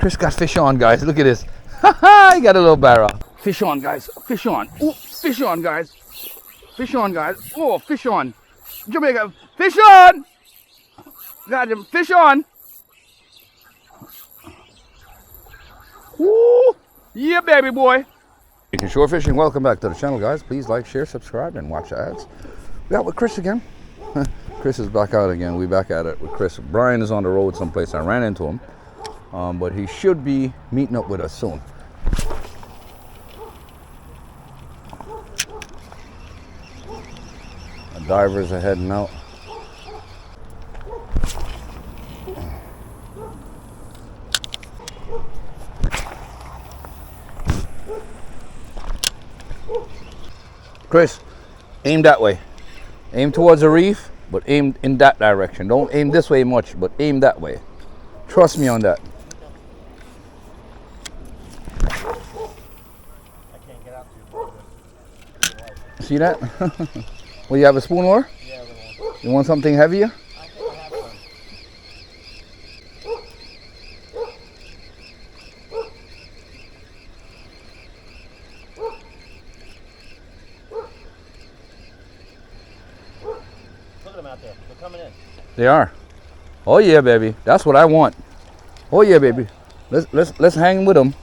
Chris got fish on, guys. Look at this. Ha! He got a little barra. Fish on, guys. Fish on. Ooh, fish on, guys. Fish on, guys. Oh, fish on. Jamaica, fish on! Got him. Fish on. Woo! Yeah, baby boy. Jamaican Shore Fishing. Welcome back to the channel, guys. Please like, share, subscribe, and watch the ads. We out with Chris again. Chris is back out again. We back at it with Chris. Brian is on the road someplace. I ran into him, but he should be meeting up with us soon. The divers are heading out. Chris, aim that way. Aim towards the reef, but aim in that direction. Don't aim this way much, but aim that way. Trust me on that. I can't get out too far. See that? Well, you have a spoon lure? Yeah, You want something heavier? I think I have some. Look at them out there. They're coming in. They are. Oh yeah, baby. That's what I want. Oh yeah, baby. Let's hang with them.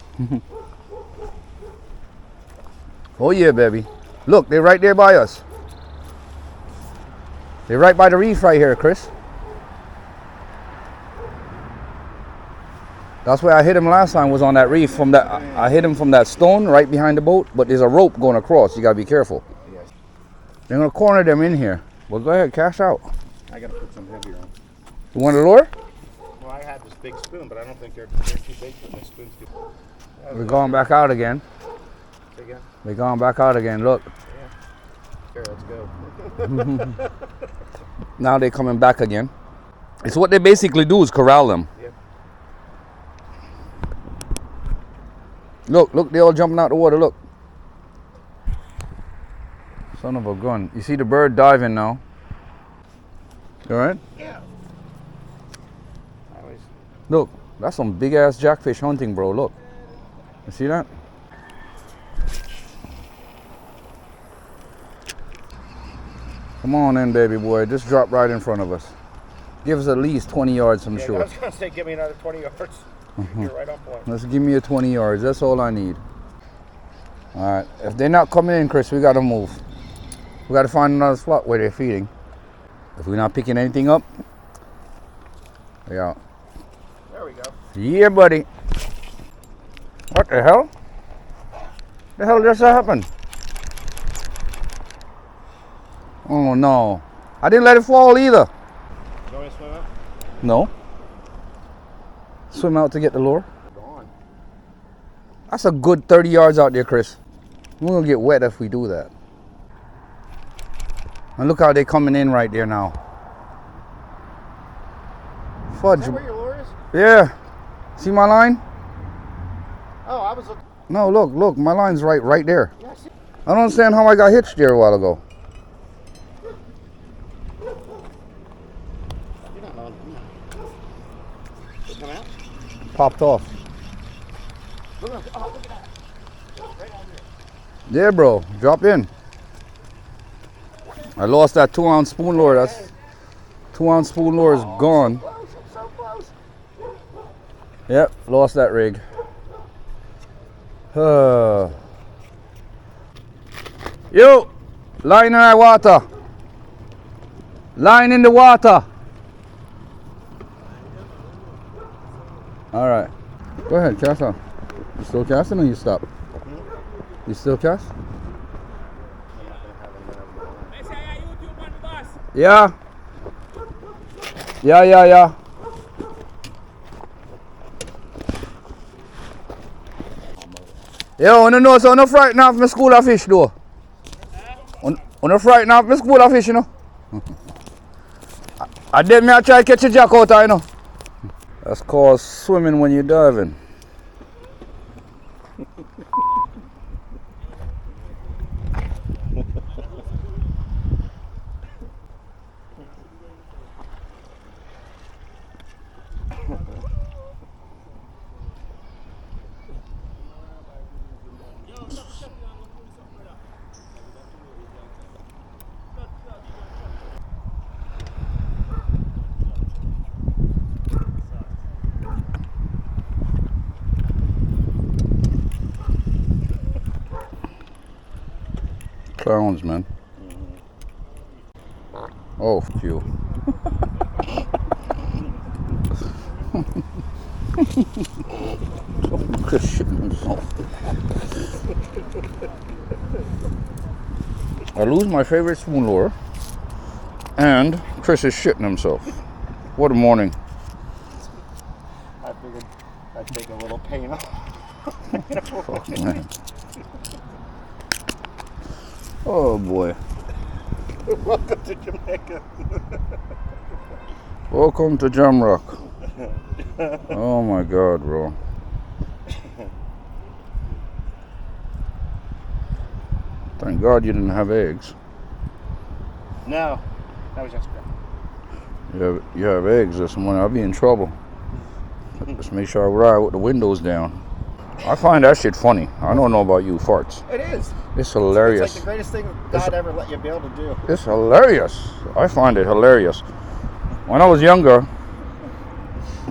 Oh yeah, baby. Look, they're right there by us. They're right by the reef right here, Chris. That's where I hit him last time, was on that reef from that. I hit him from that stone right behind the boat, but there's a rope going across. You gotta be careful. Yes. They're gonna corner them in here. Well, go ahead, cash out. I gotta put some heavier on. You want a lure? Well, I had this big spoon, but I don't think they're too big for my spoons. We're going back out again. Say again? We're going back out again. Look. Here, let's go. Now they're coming back again. It's what they basically do is corral them. Yep. Look, they're all jumping out the water. Look. Son of a gun. You see the bird diving now. You all right? Yeah. Always. Look, that's some big ass jackfish hunting, bro. Look. You see that? Come on in, baby boy. Just drop right in front of us. Give us at least 20 yards from shore. I was gonna say, give me another 20 yards. You're right on point. Let's give me a 20 yards. That's all I need. All right. If they're not coming in, Chris, we got to move. We got to find another spot where they're feeding. If we're not picking anything up, we out. There we go. Yeah, buddy. What the hell? The hell just happened? Oh no. I didn't let it fall either. You want me to swim out? No. Swim out to get the lure. Gone. That's a good 30 yards out there, Chris. We're gonna get wet if we do that. And look how they're coming in right there now. Fudge. Is that where your lure is? Yeah. See my line? Oh, I was looking. No, look, my line's right there. Yeah, I see. I don't understand how I got hitched there a while ago. You're not on. Did it come out? Popped off. Look at that. Oh, look at that. Right on there. Yeah, bro. Drop in. I lost that 2-ounce spoon lure. That's 2-ounce spoon lure is gone. Close, I'm so close. Yep, lost that rig. Yo, line in the water. Line in the water. All right. Go ahead, cast on. You still casting or you stop? You still cast? Yeah. Yeah. Yo, no, so no frightened off my school of fish though. No frightened off my school of fish, you know. I did me I try to catch a jack out, you know. That's called swimming when you're diving. Clowns, man. Oh, f you. Chris shitting himself. I lose my favorite spoon lure, and Chris is shitting himself. What a morning. I figured I'd take a little pain off. Fuck, man. Oh boy. Welcome to Jamaica. Welcome to Jamrock. Oh my god, bro. Thank God you didn't have eggs. No, that was yesterday. You have eggs this morning, I'll be in trouble. Just make sure I ride with the windows down. I find that shit funny. I don't know about you farts. It is. It's hilarious. It's like the greatest thing God ever let you be able to do. It's hilarious. I find it hilarious. When I was younger,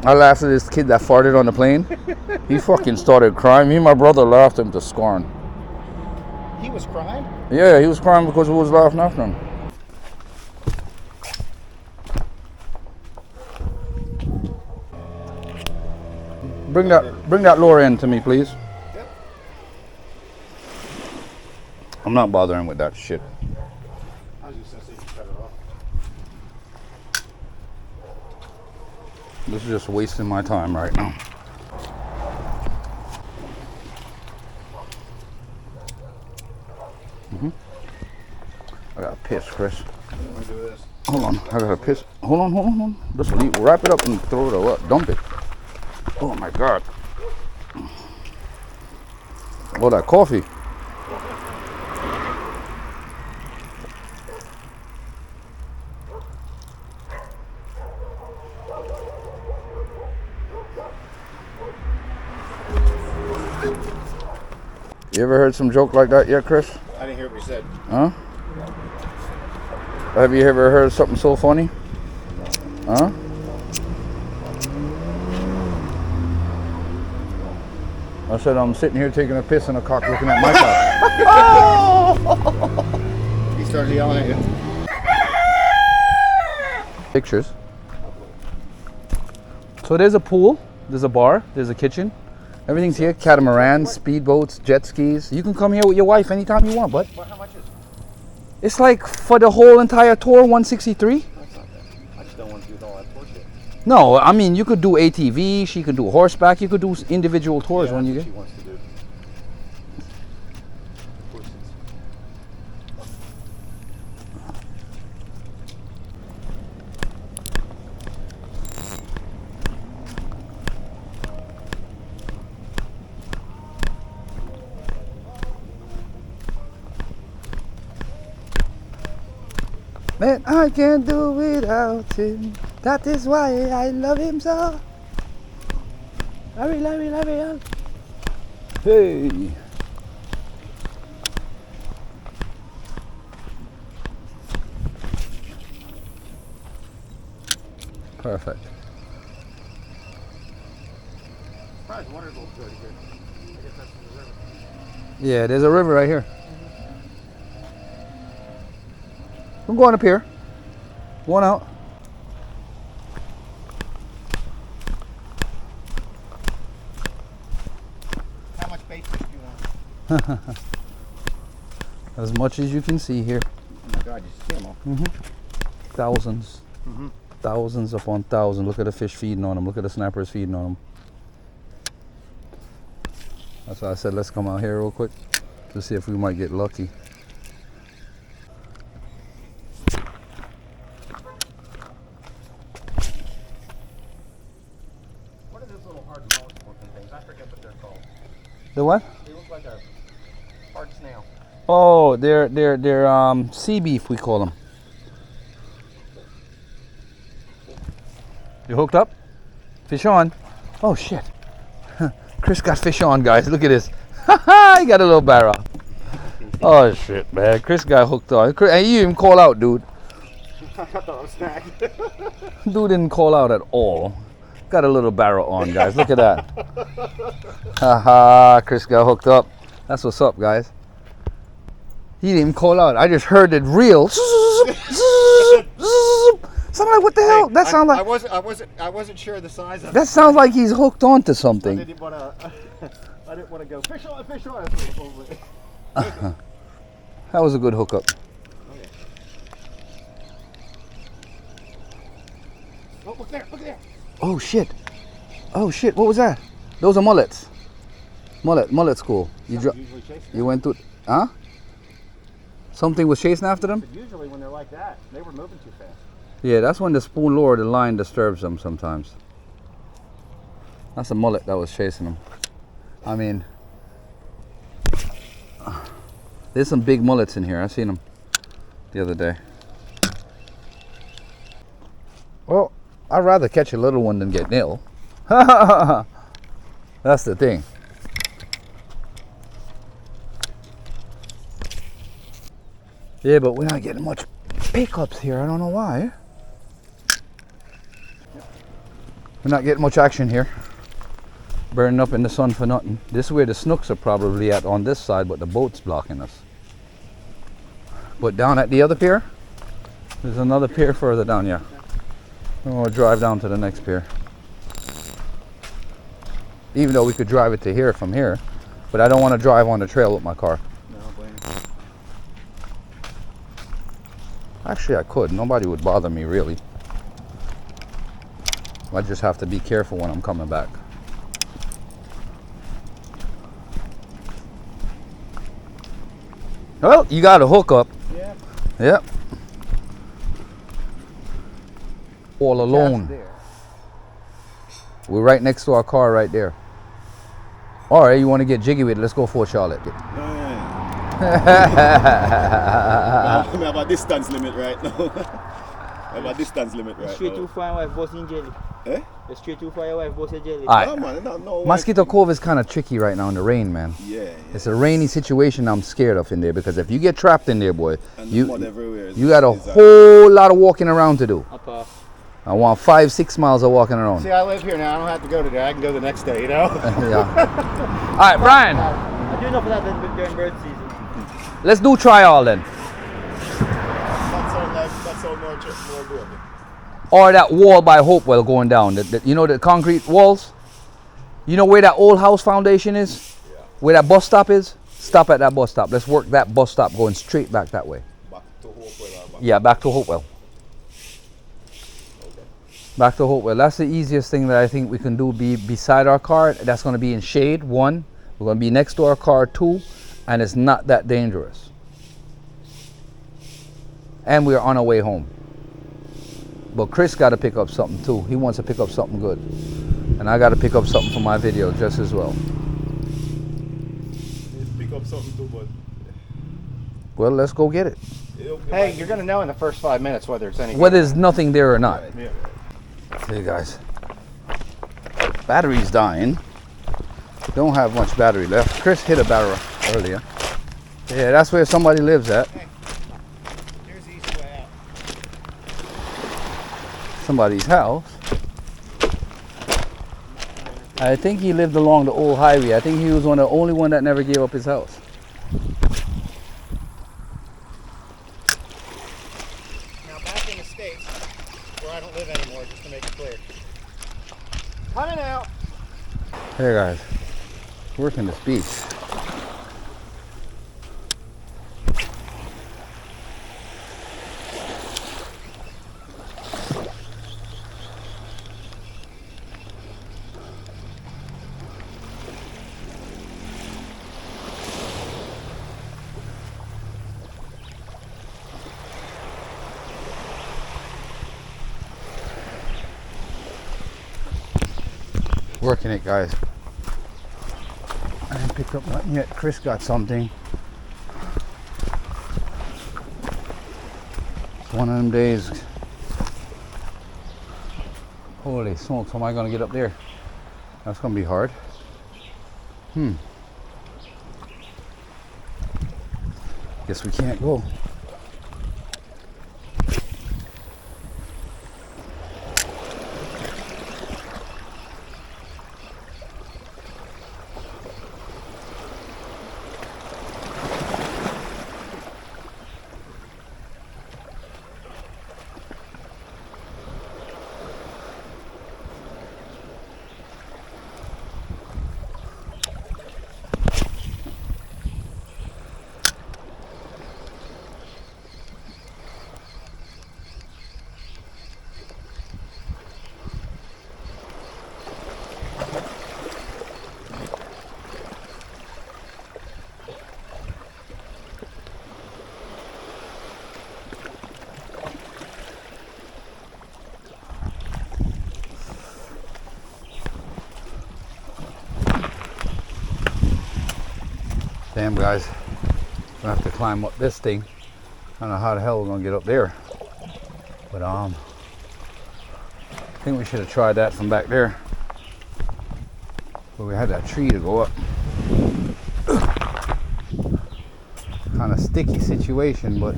I laughed at this kid that farted on the plane. He fucking started crying. Me and my brother laughed him to scorn. He was crying? Yeah, he was crying because we was laughing after him. Bring that lure in to me, please. Yep. I'm not bothering with that shit. I was just gonna say you cut it off. This is just wasting my time right now. I gotta piss, Chris. I'm gonna do this. Hold on, I gotta piss. Hold on. Just wrap it up and throw it away. Dump it. Oh my God. Oh, that coffee. You ever heard some joke like that yet, Chris? I didn't hear what you said. Huh? Have you ever heard something so funny? Huh? I said I'm sitting here taking a piss and a cock looking at my cock. He started yelling at you. Pictures. So there's a pool, there's a bar, there's a kitchen. Everything's here. Catamarans, speedboats, jet skis. You can come here with your wife anytime you want, but Well, how much is it? it's like for the whole entire tour, 163. That's not bad. I just don't want to do all that bullshit. No, I mean you could do ATV, she could do horseback, you could do individual tours when you That's get. what she wants to do. Man, I can't do without him. That is why I love him so. Love him. Hey. Perfect. Surprised water goes good here. I guess that's the river. Yeah, there's a river right here. I'm going up here. Going out. How much bait fish do you want? As much as you can see here. Oh my God, you see them all. Thousands. Thousands upon thousands. Look at the fish feeding on them. Look at the snappers feeding on them. That's why I said let's come out here real quick to see if we might get lucky. What are those little hard mollusk looking things? I forget what they're called. The what? They look like a hard snail. Oh, they're sea beef, we call them. You hooked up? Fish on? Oh shit. Chris got fish on, guys. Look at this. He got a little barra. Oh shit, man. Chris got hooked on. And you even call out, dude. I thought I was snagged. Dude didn't call out at all. Got a little barra on, guys. Look at that. Haha, Chris got hooked up. That's what's up, guys. He didn't even call out. I just heard it reel. So I'm like, what the hell? That sounds like I wasn't sure the size of that sounds like he's hooked onto something. I didn't want to go fish on. That was a good hookup. Okay. Oh, look there! Look there! Oh shit! Oh shit! What was that? Those are mullets. Mullet school. You went through, huh? Something was chasing after them? But usually when they're like that, they were moving too fast. Yeah, that's when the spoon lure, the line disturbs them sometimes. That's a mullet that was chasing them. I mean, there's some big mullets in here. I seen them the other day. Well, I'd rather catch a little one than get nil. That's the thing. Yeah, but we're not getting much pickups here. I don't know why. We're not getting much action here. Burning up in the sun for nothing. This is where the snooks are probably at on this side, but the boat's blocking us. But down at the other pier, there's another pier further down, yeah. We'll drive down to the next pier. Even though we could drive it to here from here, but I don't want to drive on the trail with my car. No, blame you. Actually, I could. Nobody would bother me, really. I just have to be careful when I'm coming back. Well, you got a hookup. Yeah. Yep. All alone. We're right next to our car right there. All right, you want to get jiggy with it? Let's go for Charlotte. I have a distance limit right now. I have a distance limit right Straight now. too far, wife boss in jelly. Eh? The straight too far, your wife boss in jelly. All right. No, man, no. Mosquito Cove is kind of tricky right now in the rain, man. Yeah. It's a rainy situation I'm scared of in there because if you get trapped in there, boy, And you mud everywhere. you got a whole lot of walking around to do. Upper. I want 5-6 miles of walking around. See, I live here now. I don't have to go today. I can go the next day, you know? Yeah. All right, Brian, I do enough of that then during bird season. let's do trial then. That's all more doable. Or that wall by Hopewell going down. You know the concrete walls? You know where that old house foundation is? Yeah. Where that bus stop is? Stop at that bus stop. Let's work that bus stop going straight back that way. Back to Hopewell. Yeah, back to Hopewell. Okay. Back to Hopewell. That's the easiest thing that I think we can do. Be beside our car. That's going to be in shade, 1. We're going to be next to our car, 2. And it's not that dangerous. And we're on our way home. But Chris got to pick up something too. He wants to pick up something good. And I got to pick up something for my video just as well. Pick up something too, but Well, let's go get it. hey, you're gonna know in the first 5 minutes whether it's any. Whether there's nothing there or not. Yeah. Hey guys, battery's dying. Don't have much battery left. Chris hit a barrel earlier. Yeah, that's where somebody lives at. Here's the easy way out. Somebody's house. I think he lived along the old highway. I think he was the only one that never gave up his house. Now back in the States, where I don't live anymore, just to make it clear. Coming out. Hey guys, working this beach. Working it, guys. I didn't pick up nothing yet. Chris got something. It's one of them days. Holy smokes, how am I gonna get up there? That's gonna be hard. Guess we can't go. Damn, guys. Gonna have to climb up this thing. I don't know how the hell we're gonna get up there. But I think we should have tried that from back there. But we had that tree to go up. Kind of sticky situation, but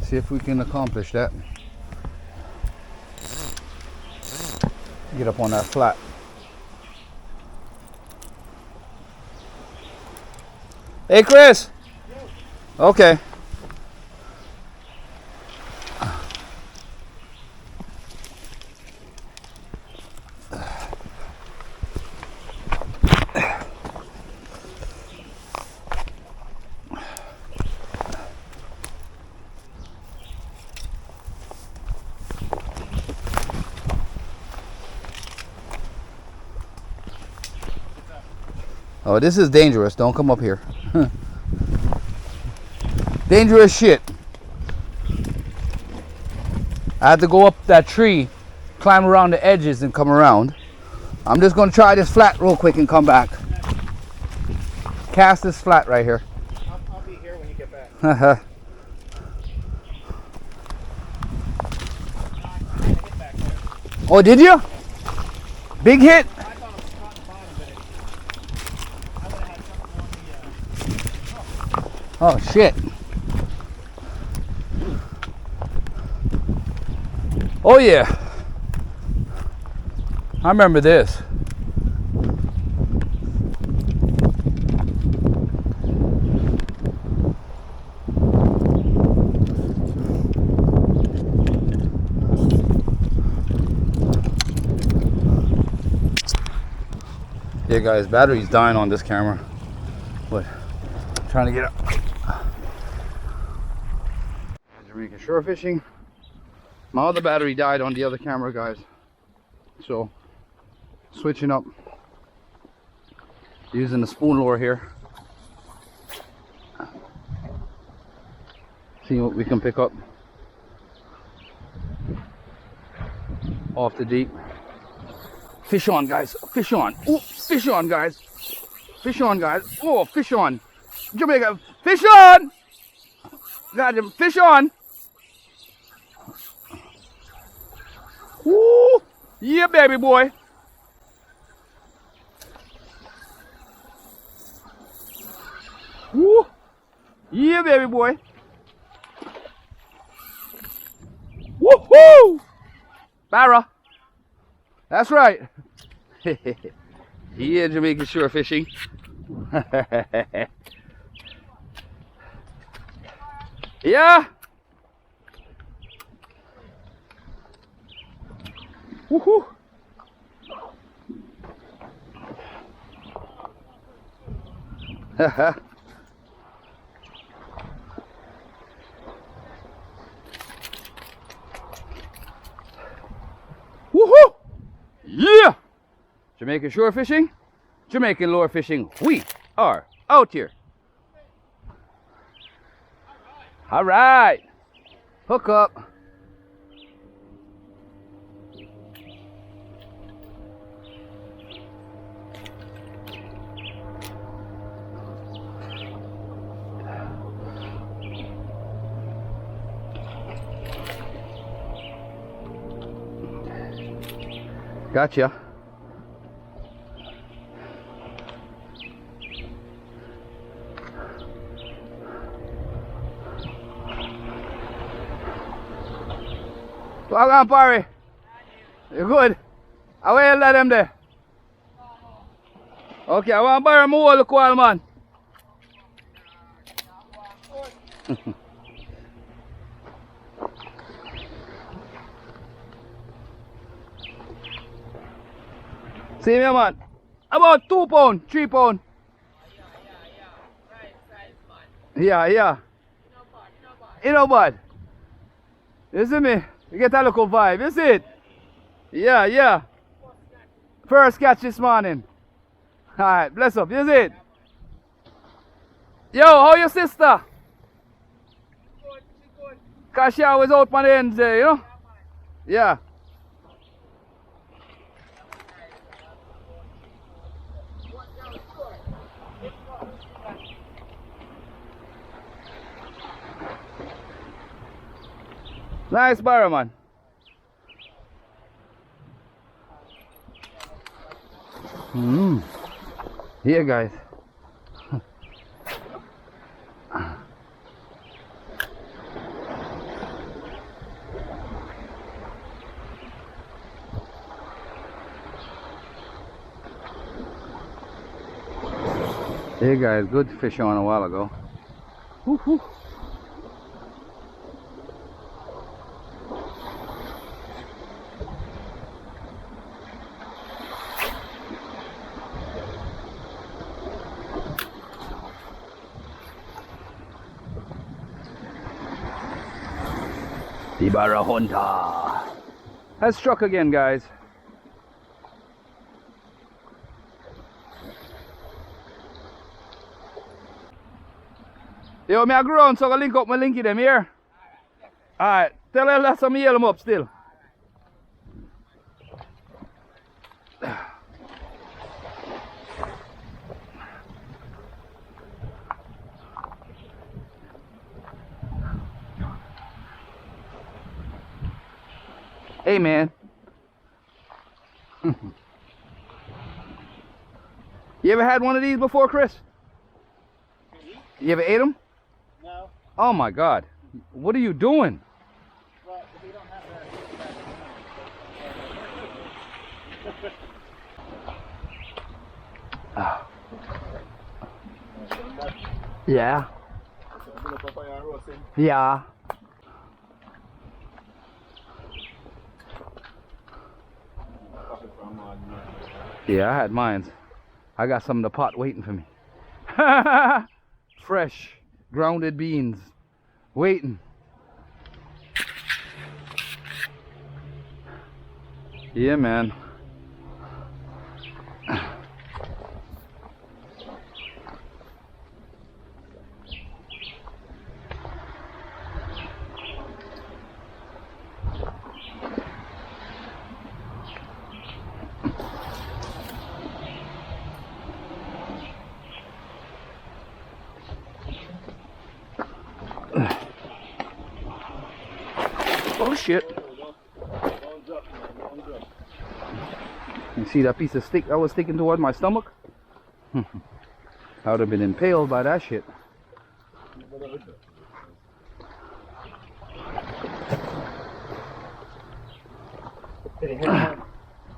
see if we can accomplish that. Get up on that flat. Hey, Chris. Okay. Oh, this is dangerous. Don't come up here. Dangerous shit. I had to go up that tree, climb around the edges and come around. I'm just going to try this flat real quick and come back. Cast this flat right here. I'll be here when you get back. Oh, did you? Big hit? I thought it was caught in the bottom, but I would have had something on the... Oh, shit. Oh, yeah. I remember this. Yeah, guys, battery's dying on this camera, but I'm trying to get up. Jamaican shore fishing. My other battery died on the other camera, guys, so switching up, using the spoon lure here, see what we can pick up off the deep. Fish on, guys. Fish on. Ooh, fish on, guys. Fish on, guys. Oh, fish on. Jamaica. Fish on! Got him. Fish on. Woo! Yeah, baby boy. Woo! Yeah, baby boy. Woohoo! Barra. That's right. Yeah, Jamaican shore fishing. Yeah. Woohoo. Woohoo! Yeah! Jamaican shore fishing, Jamaican lure fishing. We are out here. All right. Hook up. Gotcha. Well on, Barry. You good? I will let them there. Okay, I want to borrow more look while, man. See me, man. About 2 pound, 3 pound. Yeah, yeah. You know bad. You see me? You get a local vibe, you see it? Yeah, yeah. First catch this morning. Alright, bless up, you see it? Yo, how your sister? Cause she always out on the ends there, you know? Yeah. Nice barra, man. Here, guys. Here, guys. Good fish on a while ago. Woo -hoo. The Barracuda has struck again, guys. Yo, me I go around so I link up my linky them here. Alright, tell her last time yell them up still. Hey, man. You ever had one of these before, Chris? You ever ate them? No. Oh my God. What are you doing? Well, we don't have Ah. Yeah. Yeah. Yeah, I had mine. I got some in the pot waiting for me. Fresh, grounded beans, waiting. Yeah, man. Oh shit. You see that piece of stick that was sticking toward my stomach? I would have been impaled by that shit.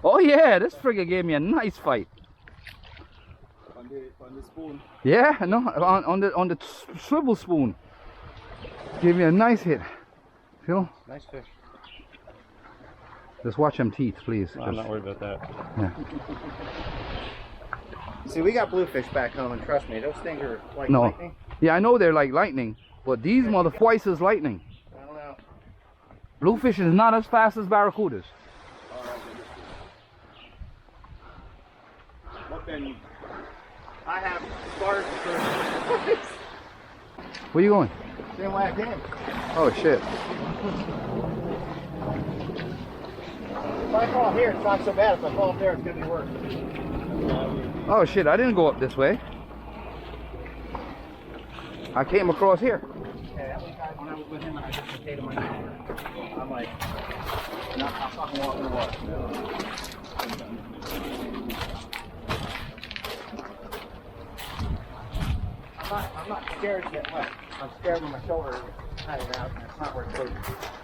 Oh yeah, this frigga gave me a nice fight. on the spoon. Yeah, no, on the swivel spoon. Gave me a nice hit. Feel? Nice fish. Just watch them teeth, please. No, I'm not worried about that. Yeah. See, we got bluefish back home, and trust me, those things are like No. lightning. Yeah, I know they're like lightning, but these mother twice as lightning. I don't know. Bluefish is not as fast as barracudas. What then? I have scars for. Where you going? Same way I came. Oh shit. If I fall here, it's not so bad. If I fall up there, it's gonna be worse. Oh shit, I didn't go up this way. I came across here. Yeah, that was when I was with him and I dislocated my shoulder. I'm like, no, I'm fucking walking the water. I'm not scared to get wet. I'm scared when my shoulder is hanging out and it's not where it's supposed to be.